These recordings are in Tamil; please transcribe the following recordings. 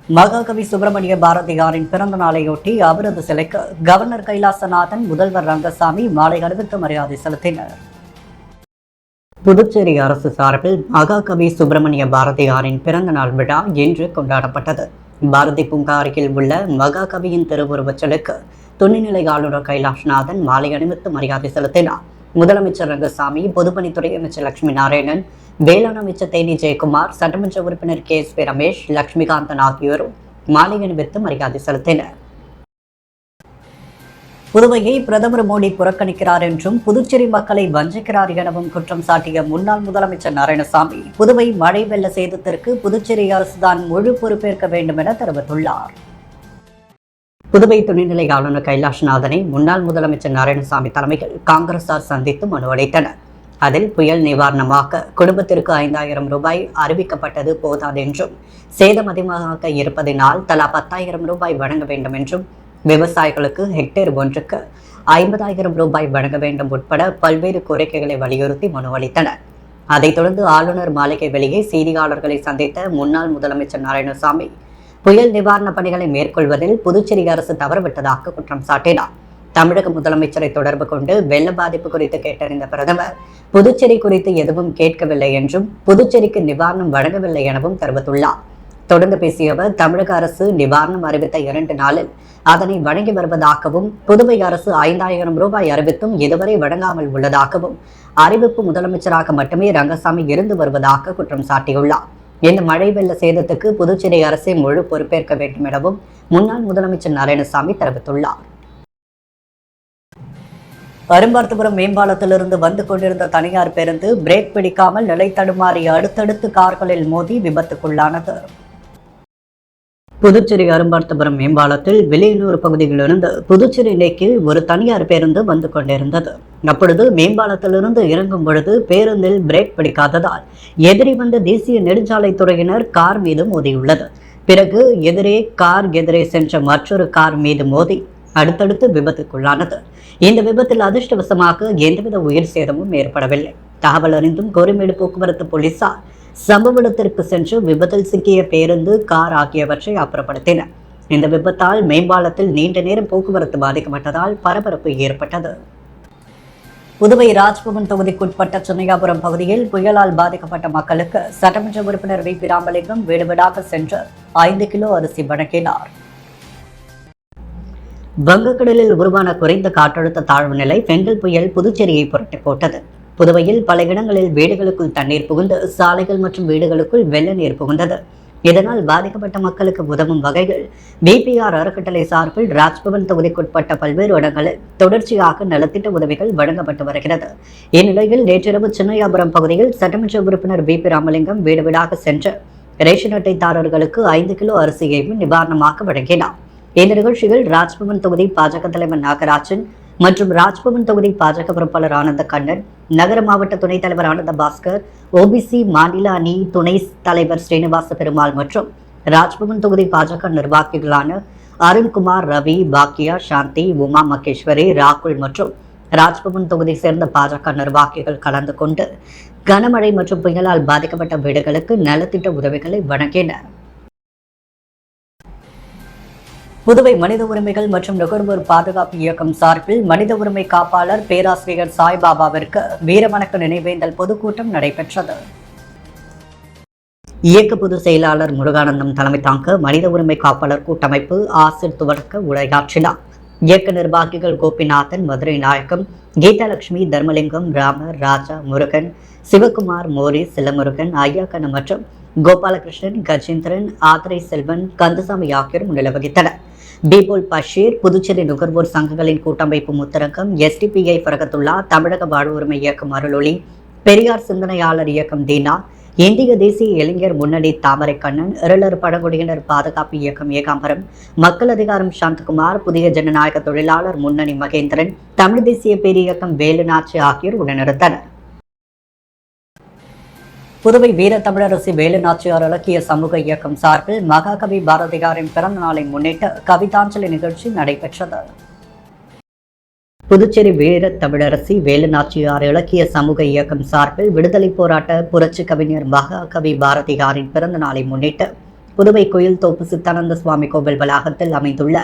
மகாகவி சுப்பிரமணிய பாரதியாரின் பிறந்த நாளையொட்டி அவரது சிலைக்கு கவர்னர் கைலாசநாதன், முதல்வர் ரங்கசாமி மாலை அணிவித்து மரியாதை செலுத்தினர். புதுச்சேரி அரசு சார்பில் மகாகவி சுப்பிரமணிய பாரதியாரின் பிறந்த நாள் விழா இன்று கொண்டாடப்பட்டது. பாரதி பூங்கா அருகில் உள்ள மகாகவியின் திருவுருவச் சிலைக்கு துணைநிலை ஆளுநர் கைலாசநாதன் மாலை அணிவித்து மரியாதை செலுத்தினார். முதலமைச்சர் ரங்கசாமி, பொதுப்பணித்துறை அமைச்சர் லட்சுமி நாராயணன், வேளாண் அமைச்சர் தேனி ஜெயக்குமார், சட்டமன்ற உறுப்பினர் KSP ரமேஷ், லட்சுமிகாந்தன் ஆகியோரும் மாலை அணிவித்து மரியாதை செலுத்தினர். புதுவையை பிரதமர் மோடி புறக்கணிக்கிறார் என்றும் புதுச்சேரி மக்களை வஞ்சிக்கிறார் எனவும் குற்றம் சாட்டிய முன்னாள் முதலமைச்சர் நாராயணசாமி, புதுவை மழை வெள்ள சேதத்திற்கு புதுச்சேரி அரசுதான் முழு பொறுப்பேற்க வேண்டும் என தெரிவித்துள்ளார். புதுவை துணைநிலை ஆளுநர் கைலாசநாதனை முன்னாள் முதலமைச்சர் நாராயணசாமி தலைமையில் காங்கிரசார் சந்தித்து மனு அளித்தனர். அதில் புயல் நிவாரணமாக குடும்பத்திற்கு 5000 ரூபாய் அறிவிக்கப்பட்டது போதாது என்றும், சேதம் அதிகமாக இருப்பதனால் தலா 10,000 ரூபாய் வழங்க வேண்டும் என்றும், விவசாயிகளுக்கு ஹெக்டேர் ஒன்றுக்கு 50,000 ரூபாய் வழங்க வேண்டும் உட்பட பல்வேறு கோரிக்கைகளை வலியுறுத்தி மனு அளித்தனர். அதைத் தொடர்ந்து ஆளுநர் மாளிகை வெளியே செய்தியாளர்களை சந்தித்த முன்னாள் முதலமைச்சர் நாராயணசாமி, புயல் நிவாரண பணிகளை மேற்கொள்வதில் புதுச்சேரி அரசு தவறுவிட்டதாக குற்றம் சாட்டினார். தமிழக முதலமைச்சரை தொடர்பு கொண்டு வெள்ள பாதிப்பு குறித்து கேட்டறிந்த பிரதமர், புதுச்சேரி குறித்து எதுவும் கேட்கவில்லை என்றும், புதுச்சேரிக்கு நிவாரணம் வழங்கவில்லை எனவும் தெரிவித்துள்ளார். தொடர்ந்து பேசிய அவர், தமிழக அரசு நிவாரணம் அறிவித்த 2 நாளில் அதனை வழங்கி வருவதாகவும், புதுவை அரசு 5000 ரூபாய் அறிவித்தும் இதுவரை வழங்காமல் உள்ளதாகவும், அறிவிப்பு முதலமைச்சராக மட்டுமே ரங்கசாமி இருந்து வருவதாக குற்றம் சாட்டியுள்ளார். இந்த மழை வெள்ள சேதத்துக்கு புதுச்சேரி அரசை முழு பொறுப்பேற்க வேண்டும் எனவும் முன்னாள் முதலமைச்சர் நாராயணசாமி தெரிவித்துள்ளார். அரும்பார்த்தபுரம் மேம்பாலத்திலிருந்து வந்து கொண்டிருந்த தனியார் பேருந்து பிரேக் பிடிக்காமல் நிலை தடுமாறி அடுத்தடுத்து கார்களில் மோதி விபத்துக்குள்ளானது. புதுச்சேரி அரும்பார்த்தபுரம் மேம்பாலத்தில் வெளியனூர் பகுதியிலிருந்து புதுச்சேரி நோக்கி ஒரு தனியார் பேருந்து வந்து கொண்டிருந்தது. அப்பொழுது மேம்பாலத்திலிருந்து இறங்கும் பொழுது பேருந்தில் பிரேக் பிடிக்காததால் எதிரி வந்த தேசிய நெடுஞ்சாலைத்துறையினர் கார் மீது மோதியுள்ளது. பிறகு எதிரே சென்ற மற்றொரு கார் மீது மோதி அடுத்தடுத்து விபத்துக்குள்ளானது. இந்த விபத்தில் அதிர்ஷ்டவசமாக எந்தவித உயிர் சேதமும் ஏற்படவில்லை. தகவல் அறிந்தும் கோரிமேடு போக்குவரத்து போலீசார் சம்பவ இடத்திற்கு சென்று விபத்தில் சிக்கிய பேருந்து, கார் ஆகியவற்றை அப்புறப்படுத்தினர். இந்த விபத்தால் மேம்பாலத்தில் நீண்ட நேரம் போக்குவரத்து பாதிக்கப்பட்டதால் பரபரப்பு ஏற்பட்டது. புதுவை ராஜ்பவன் தொகுதிக்குட்பட்ட சின்னையாபுரம் பகுதியில் புயலால் பாதிக்கப்பட்ட மக்களுக்கு சட்டமன்ற உறுப்பினர் VP ராமலிங்கம் வீடு வீடாக சென்று 5 கிலோ அரிசி வழங்கினார். வங்கக்கடலில் உருவான குறைந்த காற்றழுத்த தாழ்வு நிலை பெங்கல் புயல் புதுச்சேரியை புரட்டி போட்டது. புதுவையில் பல இடங்களில் வீடுகளுக்குள் தண்ணீர் புகுந்து சாலைகள் மற்றும் வீடுகளுக்குள் வெள்ள நீர் புகுந்தது. இதனால் பாதிக்கப்பட்ட மக்களுக்கு உதவும் வகையில் BPR அறக்கட்டளை சார்பில் ராஜ்பவன் தொகுதிக்குட்பட்ட பல்வேறு இடங்களில் தொடர்ச்சியாக நலத்திட்ட உதவிகள் வழங்கப்பட்டு வருகிறது. இந்நிலையில் நேற்றிரவு சின்னையாபுரம் பகுதியில் சட்டமன்ற உறுப்பினர் VP ராமலிங்கம் வீடு வீடாக சென்று ரேஷன் அட்டைதாரர்களுக்கு 5 கிலோ அரிசியையும் நிவாரணமாக வழங்கினார். இந்த நிகழ்ச்சியில் ராஜ்பவன் தொகுதி பாஜக தலைவர் நாகராஜன் மற்றும் ராஜ்பவன் தொகுதி பாஜக பொறுப்பாளர் ஆனந்த கண்ணன், நகர மாவட்ட துணைத் தலைவர் ஆனந்த பாஸ்கர், OBC மாநில அணி துணை தலைவர் ஸ்ரீனிவாச பெருமாள் மற்றும் ராஜ்பவன் தொகுதி பாஜக நிர்வாகிகளான அருண்குமார், ரவி, பாக்கியா, சாந்தி, உமா மகேஸ்வரி, ராகுல் மற்றும் ராஜ்பவன் தொகுதி சேர்ந்த பாஜக நிர்வாகிகள் கலந்து கொண்டு கனமழை மற்றும் புயலால் பாதிக்கப்பட்ட வீடுகளுக்கு நலத்திட்ட உதவிகளை வழங்கினர். புதுவை மனித உரிமைகள் மற்றும் நுகர்வோர் பாதுகாப்பு இயக்கம் சார்பில் மனித உரிமை காப்பாளர் பேராசிரியர் சாய்பாபாவிற்கு வீரவணக்க நினைவேந்தல் பொதுக்கூட்டம் நடைபெற்றது. இயக்க பொதுச் செயலாளர் முருகானந்தம் தலைமை தாங்க மனித உரிமை காப்பாளர் கூட்டமைப்பு ஆசிர் துவக்க உரையாற்றினார். இயக்க நிர்வாகிகள் கோபிநாதன், மதுரை நாயகம், கீதாலட்சுமி, தர்மலிங்கம், ராமர், ராஜா, முருகன், சிவகுமார், மோரி, சிலமுருகன், ஐயாக்கண்ணு மற்றும் கோபாலகிருஷ்ணன், கஜேந்திரன், ஆதரை செல்வன், கந்தசாமி ஆகியோர் முன்னிலை வகித்தனர். பீபோல் பஷீர், புதுச்சேரி நுகர்வோர் சங்கங்களின் கூட்டமைப்பு முத்தரங்கம், SDPI பரகத்துல்லா, தமிழக வாழ்வுரிமை இயக்கம் அருளொளி, பெரியார் சிந்தனையாளர் இயக்கம் தீனா, இந்திய தேசிய இளைஞர் முன்னணி தாமரைக்கண்ணன், இருளர் பழங்குடியினர் பாதுகாப்பு இயக்கம் ஏகாம்பரம், மக்கள் அதிகாரம் சாந்தகுமார், புதிய ஜனநாயக தொழிலாளர் முன்னணி மகேந்திரன், தமிழ் தேசிய பேரியக்கம் வேலுநாச்சி ஆகியோர் உடனிருந்தனர். புதுவை வீர தமிழரசி வேலுநாச்சியார் இலக்கிய சமூக இயக்கம் சார்பில் மகாகவி பாரதியாரின் பிறந்த நாளை முன்னிட்டு கவிதாஞ்சலி நிகழ்ச்சி நடைபெற்றது. புதுச்சேரி வீர தமிழரசி வேலுநாச்சியார் இலக்கிய சமூக இயக்கம் சார்பில் விடுதலை போராட்ட புரட்சி கவிஞர் மகாகவி பாரதியாரின் பிறந்த நாளை முன்னிட்டு புதுவை கோயில் தோப்பு சித்தானந்த சுவாமி கோவில் வளாகத்தில் அமைந்துள்ள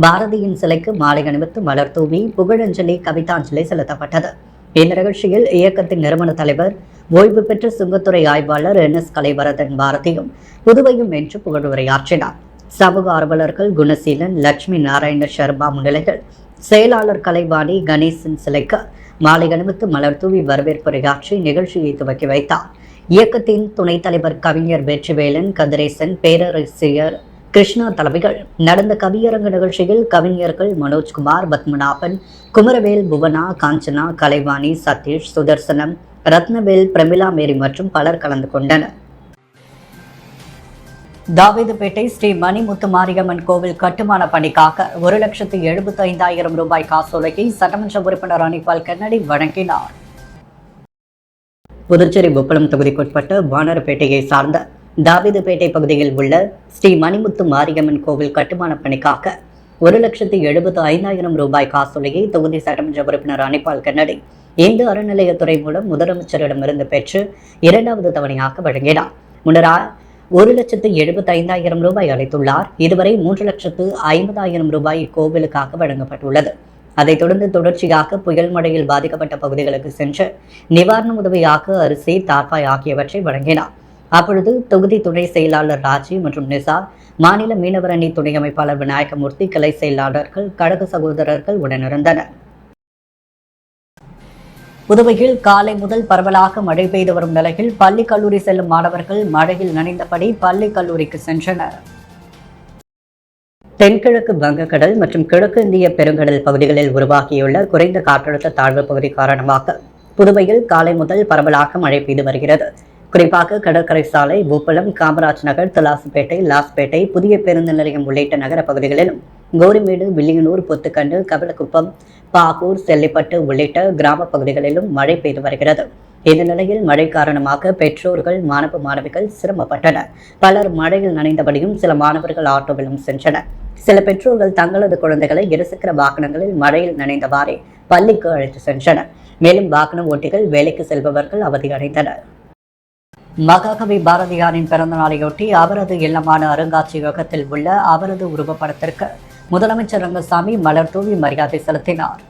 பாரதியின் சிலைக்கு மாலை அணிவித்து மலர் தூவி புகழஞ்சலி கவிதாஞ்சலி செலுத்தப்பட்டது. இந்த நிகழ்ச்சியில் இயக்கத்தின் நிறுவன தலைவர் ஓய்வு பெற்ற சுங்கத்துறை ஆய்வாளர் NS கலைவரதன் பாரதியும் புதுவையும் என்று புகழுரையாற்றினார். சமூக ஆர்வலர்கள் குணசீலன், லட்சுமி நாராயண சர்மா முன்னிலையில் செயலாளர் கலைவாணி கணேசன் சிலைக்கு மாலை அணிவித்து மலர் தூவி வரவேற்புரையாற்றி நிகழ்ச்சியை துவக்கி வைத்தார். இயக்கத்தின் துணைத் தலைவர் கவிஞர் வெற்றிவேலன், கதிரேசன், பேரரசியர் கிருஷ்ணா தலைமைகள் நடந்த கவியரங்க நிகழ்ச்சியில் கவிஞர்கள் மனோஜ்குமார், பத்மநாபன், குமரவேல், புவனா, காஞ்சனா, கலைவாணி, சதீஷ், சுதர்சனம், ரத்னவேல், பிரமிளா மேரி மற்றும் பலர் கலந்து கொண்டனர். தாவீதுபேட்டை ஸ்ரீ மணிமுத்து மாரியம்மன் கோவில் கட்டுமான பணிக்காக 1,75,000 ரூபாய் காசோலையை சட்டமன்ற உறுப்பினர் அனிபால் கென்னடி வழங்கினார். புதுச்சேரி உப்பளம் தொகுதிக்குட்பட்ட வானரப்பேட்டையை சார்ந்த தாவீதுபேட்டை பகுதியில் உள்ள ஸ்ரீ மணிமுத்து மாரியம்மன் கோவில் கட்டுமான பணிக்காக 1,75,000 ரூபாய் காசோலையை தொகுதி சட்டமன்ற உறுப்பினர் அனிபால் கென்னடி இந்து அறநிலையத்துறை மூலம் முதலமைச்சரிடமிருந்து பெற்று 2வது தவணையாக வழங்கினார். முன்னராக 1,75,000 ரூபாய் அளித்துள்ளார். இதுவரை 3,50,000 ரூபாய் இக்கோவிலுக்காக வழங்கப்பட்டுள்ளது. அதைத் தொடர்ந்து தொடர்ச்சியாக புயல் மழையில் பாதிக்கப்பட்ட பகுதிகளுக்கு சென்று நிவாரண உதவியாக அரிசி, தார்பாய் ஆகியவற்றை வழங்கினார். அப்பொழுது தொகுதி துணை செயலாளர் ராஜி மற்றும் நிசா, மாநில மீனவர் அணி துணை அமைப்பாளர் விநாயகமூர்த்தி, கிளை செயலாளர்கள், கழக சகோதரர்கள் உடனிருந்தனர். புதுவையில் காலை முதல் பரவலாக மழை பெய்து வரும் நிலையில் பள்ளி கல்லூரி செல்லும் மாணவர்கள் மழையில் நனைந்தபடி பள்ளி கல்லூரிக்கு சென்றனர். தென்கிழக்கு வங்கக்கடல் மற்றும் கிழக்கு இந்திய பெருங்கடல் பகுதிகளில் உருவாகியுள்ள குறைந்த காற்றழுத்த தாழ்வு பகுதி காரணமாக புதுவையில் காலை முதல் பரவலாக மழை பெய்து வருகிறது. குறிப்பாக கடற்கரை சாலை, உப்பளம், காமராஜ் நகர், தலாசுப்பேட்டை, லாஸ்பேட்டை, புதிய பேருந்து நிலையம் உள்ளிட்ட நகர பகுதிகளிலும் கோரிமேடு, வில்லியனூர், பொத்துக்கண்டு, கவலக்குப்பம், பாகூர், செல்லிப்பட்டு உள்ளிட்ட கிராம பகுதிகளிலும் மழை பெய்து வருகிறது. இந்த நிலையில் மழை காரணமாக பெற்றோர்கள், மாணவ மாணவிகள் சிரமப்பட்டனர். பலர் மழையில் நனைந்தபடியும் சில மாணவர்கள் ஆட்டோவிலும் சென்றனர். சில பெற்றோர்கள் தங்களது குழந்தைகளை இருசக்கர வாகனங்களில் மழையில் நனைந்தவாறே பள்ளிக்கு அழைத்து சென்றனர். மேலும் வாகன ஓட்டிகள், வேலைக்கு செல்பவர்கள் அவதியடைந்தனர். மகாகவி பாரதியாரின் பிறந்த நாளையொட்டி அவரது இல்லமான அருங்காட்சியகத்தில் உள்ள அவரது உருவப்படத்திற்கு முதலமைச்சர் ரங்கசாமி மலர் தூவி மரியாதை செலுத்தினார்.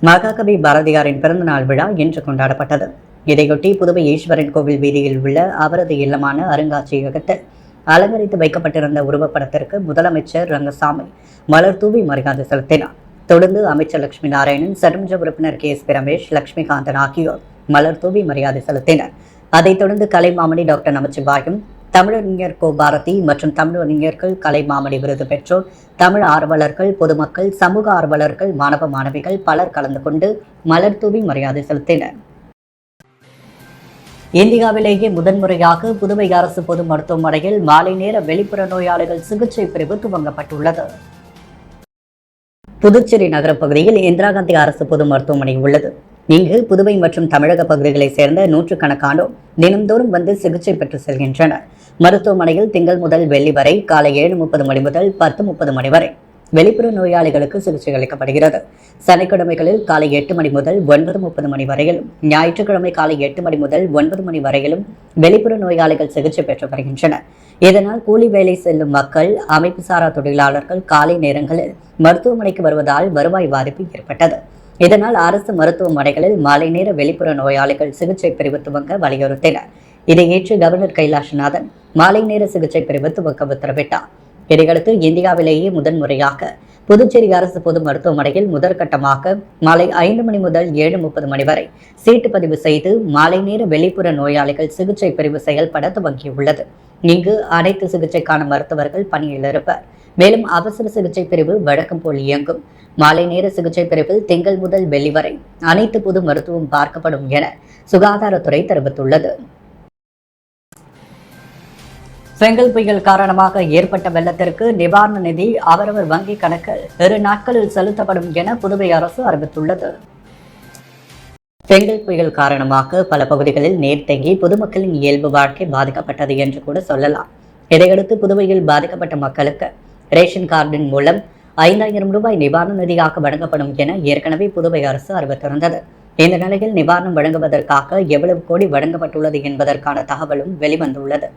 மகாகவி பாரதியாரின் பிறந்த நாள் விழா இன்று கொண்டாடப்பட்டது. இதையொட்டி புதுவை ஈஸ்வரன் கோவில் வீதியில் உள்ள அவரது இல்லமான அருங்காட்சியகத்தில் அலங்கரித்து வைக்கப்பட்டிருந்த உருவப்படத்திற்கு முதலமைச்சர் ரங்கசாமி மலர் தூவி மரியாதை செலுத்தினார். தொடர்ந்து அமைச்சர் லட்சுமி நாராயணன், சட்டமன்ற உறுப்பினர் KSP ரமேஷ், லட்சுமிகாந்தன் ஆகியோர் மலர் தூவி மரியாதை செலுத்தினர். அதைத் தொடர்ந்து கலைமாமணி டாக்டர் நமச்சிவாயம், தமிழறிஞர் கோ பாரதி மற்றும் தமிழறிஞர்கள் கலைமாமணி விருது பெற்றோர், தமிழ் ஆர்வலர்கள், பொதுமக்கள், சமூக ஆர்வலர்கள், மாணவ மாணவிகள் பலர் கலந்து கொண்டு மலர் தூவி மரியாதை செலுத்தினர். இந்தியாவிலேயே முதன்முறையாக புதுவை அரசு பொது மருத்துவமனையில் மாலை நேர வெளிப்புற நோயாளிகள் சிகிச்சை பிரிவு துவங்கப்பட்டுள்ளது. புதுச்சேரி நகர பகுதியில் இந்திரா காந்தி அரசு பொது மருத்துவமனை உள்ளது. இங்கு புதுவை மற்றும் தமிழக பகுதிகளைச் சேர்ந்த நூற்றுக்கணக்கானோர் தினந்தோறும் வந்து சிகிச்சை பெற்று செல்கின்றனர். மருத்துவமனையில் திங்கள் முதல் வெள்ளி வரை காலை 7:30 மணி முதல் 10:30 மணி வரை வெளிப்புற நோயாளிகளுக்கு சிகிச்சை அளிக்கப்படுகிறது. சனிக்கிழமைகளில் காலை 8 மணி முதல் 9:30 மணி வரையிலும், ஞாயிற்றுக்கிழமை காலை 8 மணி முதல் 9 மணி வரையிலும் வெளிப்புற நோயாளிகள் சிகிச்சை பெற்று வருகின்றனர். இதனால் கூலி வேலை செல்லும் மக்கள், அமைப்பு சாரா தொழிலாளர்கள் காலை நேரங்களில் மருத்துவமனைக்கு வருவதால் வருவாய் பாதிப்பு ஏற்பட்டது. இதனால் அரசு மருத்துவமனைகளில் மாலை நேர வெளிப்புற நோயாளிகள் சிகிச்சை பிரிவு துவங்க வலியுறுத்தினர். இதை ஏற்று கவர்னர் கைலாஷ்நாதன் மாலை நேர சிகிச்சை பிரிவு துவக்க உத்தரவிட்டார். இதையடுத்து இந்தியாவிலேயே முதன்முறையாக புதுச்சேரி அரசு பொது மருத்துவமனையில் முதற்கட்டமாக மாலை 5 மணி முதல் 7:30 மணி வரை சீட்டு பதிவு செய்து மாலை நேர வெளிப்புற நோயாளிகள் சிகிச்சை பிரிவு செயல்பட துவங்கியுள்ளது. இங்கு அனைத்து சிகிச்சைக்கான மருத்துவர்கள் பணியில் இருப்பர். மேலும் அவசர சிகிச்சை பிரிவு வழக்கம் போல் இயங்கும். மாலை நேர சிகிச்சை பிரிவில் திங்கள் முதல் வெள்ளி வரை அனைத்து பொது மருத்துவம் பார்க்கப்படும் என சுகாதாரத்துறை தெரிவித்துள்ளது. செங்கல் புயல் காரணமாக ஏற்பட்ட வெள்ளத்திற்கு நிவாரண நிதி அவரவர் வங்கி கணக்கில் 2 நாட்களில் செலுத்தப்படும் என புதுவை அரசு அறிவித்துள்ளது. செங்கல் புயல் காரணமாக பல பகுதிகளில் நீர் தேங்கி பொதுமக்களின் இயல்பு வாழ்க்கை பாதிக்கப்பட்டது என்று கூட சொல்லலாம். இதையடுத்து புதுவையில் பாதிக்கப்பட்ட மக்களுக்கு ரேஷன் கார்டின் மூலம் 5,000 ரூபாய் நிவாரண நிதியாக வழங்கப்படும் என ஏற்கனவே புதுவை அரசு அறிவித்திருந்தது. இந்த நிலையில் நிவாரணம் வழங்குவதற்காக எவ்வளவு கோடி வழங்கப்பட்டுள்ளது என்பதற்கான தகவலும் வெளிவந்துள்ளது.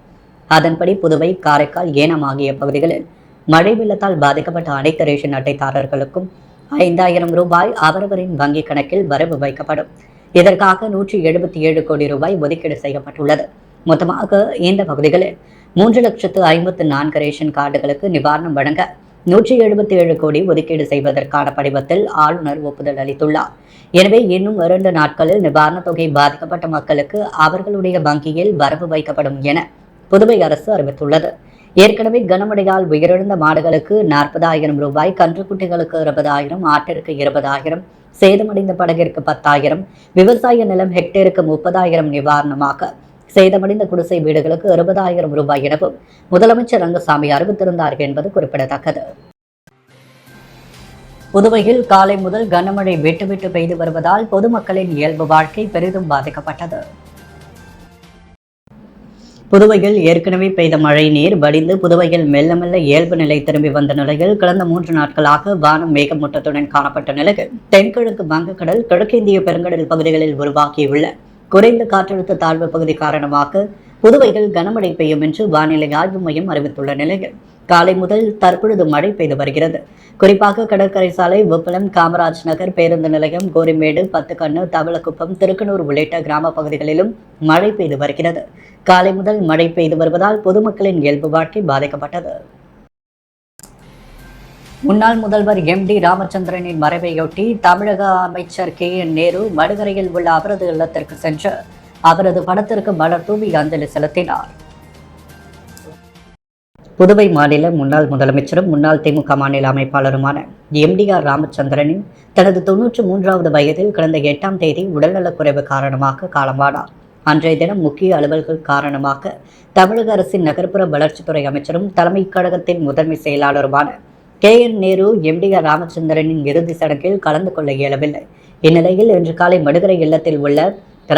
அதன்படி புதுவை, காரைக்கால், ஏனாம் ஆகிய பகுதிகளில் மழை வெள்ளத்தால் பாதிக்கப்பட்ட அனைத்து ரேஷன் அட்டைதாரர்களுக்கும் 5,000 ரூபாய் அவரவரின் வங்கிக் கணக்கில் வரவு வைக்கப்படும். இதற்காக 177 கோடி ரூபாய் ஒதுக்கீடு செய்யப்பட்டுள்ளது. மொத்தமாக இந்த பகுதிகளில் 3,54,000 ரேஷன் கார்டுகளுக்கு நிவாரணம் வழங்க 177 கோடி ஒதுக்கீடு செய்வதற்கான படிவத்தில் ஆளுநர் ஒப்புதல் அளித்துள்ளார். எனவே இன்னும் 2 நாட்களில் நிவாரணத் தொகை பாதிக்கப்பட்ட மக்களுக்கு அவர்களுடைய வங்கியில் வரவு வைக்கப்படும் என புதுவை அரசு அறிவித்துள்ளது. ஏற்கனவே கனமழையால் உயிரிழந்த மாடுகளுக்கு 40,000 ரூபாய், கன்றுக்குட்டிகளுக்கு 60,000, ஆட்டிற்கு 20,000, சேதமடைந்த படகிற்கு 10,000, விவசாய நிலம் ஹெக்டேருக்கு 30,000 நிவாரணமாக, சேதமடைந்த குடிசை வீடுகளுக்கு 60,000 ரூபாய் எனவும் முதலமைச்சர் ரங்கசாமி அறிவித்திருந்தார் என்பது குறிப்பிடத்தக்கது. புதுவையில் காலை முதல் கனமழை விட்டு விட்டு பெய்து வருவதால் பொதுமக்களின் இயல்பு வாழ்க்கை பெரிதும் பாதிக்கப்பட்டது. புதுவையில் ஏற்கனவே பெய்த மழை நீர் வடிந்து புதுவையில் மெல்ல மெல்ல இயல்பு நிலை திரும்பி வந்த நிலையில் கடந்த 3 நாட்களாக வானம் மேகமூட்டத்துடன் காணப்பட்ட நிலையில் தென்கிழக்கு வங்கக்கடல், கிழக்கிந்திய பெருங்கடல் பகுதிகளில் உருவாகியுள்ள குறைந்த காற்றழுத்த தாழ்வு பகுதி காரணமாக புதுவையில் கனமழை பெய்யும் என்று வானிலை ஆய்வு மையம் அறிவித்துள்ள நிலையில் காலை முதல் தற்பொழுது மழை பெய்து வருகிறது. குறிப்பாக கடற்கரை சாலை, உப்பளம், காமராஜ் நகர், பேருந்து நிலையம், கோரிமேடு, பத்துக்கண்ணு, தவளக்குப்பம், திருக்கனூர் உள்ளிட்ட கிராம பகுதிகளிலும் மழை பெய்து வருகிறது. காலை முதல் மழை பெய்து வருவதால் பொதுமக்களின் இயல்பு வாழ்க்கை பாதிக்கப்பட்டது. முன்னாள் முதல்வர் எம்.டி. ராமச்சந்திரனின் மறைவையொட்டி தமிழக அமைச்சர் கே.என். நேரு மடுகரையில் உள்ள அவரது இல்லத்திற்கு சென்று அவரது படத்திற்கு மலர் தூவி அஞ்சலி செலுத்தினார். புதுவை மாநில முன்னாள் முதலமைச்சரும் முன்னாள் திமுக மாநில அமைப்பாளருமான எம்.டி.ஆர். ராமச்சந்திரனின் தனது 93வது வயதில் கடந்த 8ஆம் தேதி உடல்நலக்குறைவு காரணமாக காலமானார். அன்றைய தினம் முக்கிய அலுவல்கள் காரணமாக தமிழக அரசின் நகர்ப்புற வளர்ச்சித்துறை அமைச்சரும் தலைமை கழகத்தின் முதன்மை செயலாளருமான கே.என். நேரு எம்.டி.ஆர். ராமச்சந்திரனின் இறுதி சடங்கில் கலந்து கொள்ள இயலவில்லை. இந்நிலையில் இன்று காலை மடுகரை இல்லத்தில் உள்ள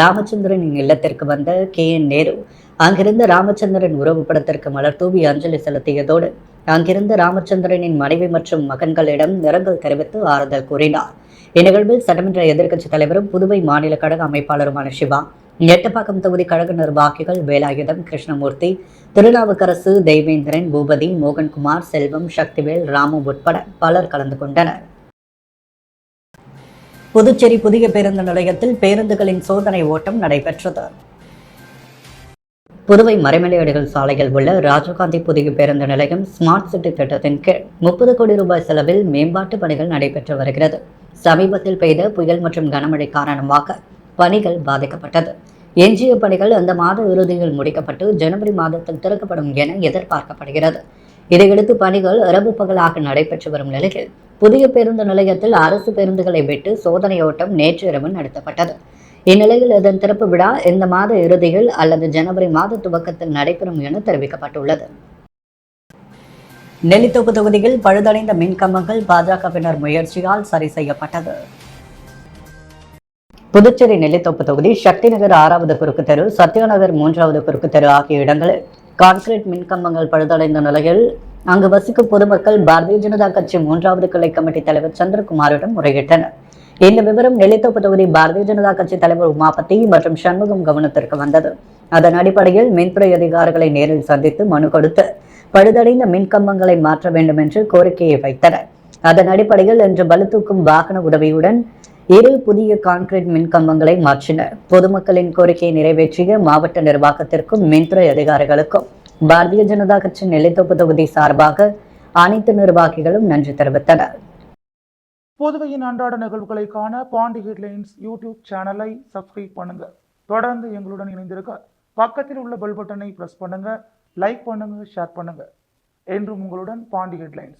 ராமச்சந்திரனின் இல்லத்திற்கு வந்த கே.என். நேரு அங்கிருந்த ராமச்சந்திரன் உறவு படத்திற்கு மலர் தூவி அஞ்சலி செலுத்தியதோடு அங்கிருந்த ராமச்சந்திரனின் மனைவி மற்றும் மகன்களிடம் இரங்கல் தெரிவித்து ஆறுதல் கூறினார். இந்நிகழ்வில் சட்டமன்ற எதிர்க்கட்சித் தலைவரும் புதுவை மாநில கழக அமைப்பாளருமான சிவா, எட்டப்பாக்கம் தொகுதி கழக நிர்வாகிகள் வேலாயுதம், கிருஷ்ணமூர்த்தி, திருநாவுக்கரசு, தெய்வேந்திரன், பூபதி, மோகன்குமார், செல்வம், சக்திவேல், ராமு உட்பட பலர் கலந்து கொண்டனர். புதுச்சேரி புதிய பேருந்து நிலையத்தில் பேருந்துகளின் சோதனை ஓட்டம் நடைபெற்றது. புதுவை மறைமலையடிகள் சாலையில் உள்ள ராஜீவ்காந்தி புதிய பேருந்து நிலையம் ஸ்மார்ட் சிட்டி திட்டத்தின் கீழ் 30 கோடி ரூபாய் செலவில் மேம்பாட்டு பணிகள் நடைபெற்று வருகிறது. சமீபத்தில் பெய்த புயல் மற்றும் கனமழை காரணமாக பணிகள் பாதிக்கப்பட்டது. எஞ்சிய பணிகள் அந்த மாத இறுதியில் முடிக்கப்பட்டு ஜனவரி மாதத்தில் திறக்கப்படும் என எதிர்பார்க்கப்படுகிறது. இதையடுத்து பணிகள் இரவு பகலாக நடைபெற்று வரும் நிலையில் புதிய பேருந்து நிலையத்தில் அரசு பேருந்துகளை விட்டு சோதனை ஓட்டம் நேற்று இரவு நடத்தப்பட்டது. இந்நிலையில் இதன் திறப்பு விழா இந்த மாத இறுதியில் அல்லது ஜனவரி மாத துவக்கத்தில் நடைபெறும் என தெரிவிக்கப்பட்டுள்ளது. நெல்லித்தோப்பு தொகுதியில் பழுதடைந்த மின்கம்பங்கள் பாஜகவினர் முயற்சியால் சரி செய்யப்பட்டது. புதுச்சேரி நெல்லித்தோப்பு தொகுதி சக்தி நகர் 6வது குறுக்கு தெரு, சத்யாநகர் 3வது குறுக்கு தெரு ஆகிய இடங்களில் கான்கிரீட் மின்கம்பங்கள் பழுதடைந்த நிலையில் அங்கு வசிக்கும் பொதுமக்கள் பாரதிய ஜனதா கட்சி 3வது கிளை கமிட்டி தலைவர் சந்திரகுமாரிடம் முறையிட்டனர். இந்த விவரம் நெல்லித்தோப்பு தொகுதி பாரதிய ஜனதா கட்சி தலைவர் உமாபதி மற்றும் சண்முகம் கவனத்திற்கு வந்தது. அதன் அடிப்படையில் மின்துறை அதிகாரிகளை நேரில் சந்தித்து மனு கொடுத்து பழுதடைந்த மின்கம்பங்களை மாற்ற வேண்டும் என்று கோரிக்கையை வைத்தனர். அதன் அடிப்படையில் இன்று பளுதூக்கும் வாகன உதவியுடன் 2 புதிய கான்கிரீட் மின்கம்பங்களை மாற்றினர். பொதுமக்களின் கோரிக்கையை நிறைவேற்றிய மாவட்ட நிர்வாகத்திற்கும் மின்துறை அதிகாரிகளுக்கும் பாரதிய ஜனதா கட்சி நெல்லித்தோப்பு தொகுதி சார்பாக அனைத்து நிர்வாகிகளும் நன்றி தெரிவித்தனர். புதுவையின் அன்றாட நிகழ்வுகளை காண பாண்டி ஹெட்லைன்ஸ் யூடியூப் சேனலை சப்ஸ்கிரைப் பண்ணுங்க. தொடர்ந்து எங்களுடன் இணைந்திருக்க பக்கத்தில் உள்ள பெல் பட்டனை பிரஸ் பண்ணுங்க, லைக் பண்ணுங்க, ஷேர் பண்ணுங்க. என்றும் உங்களுடன் பாண்டி ஹெட்லைன்ஸ்.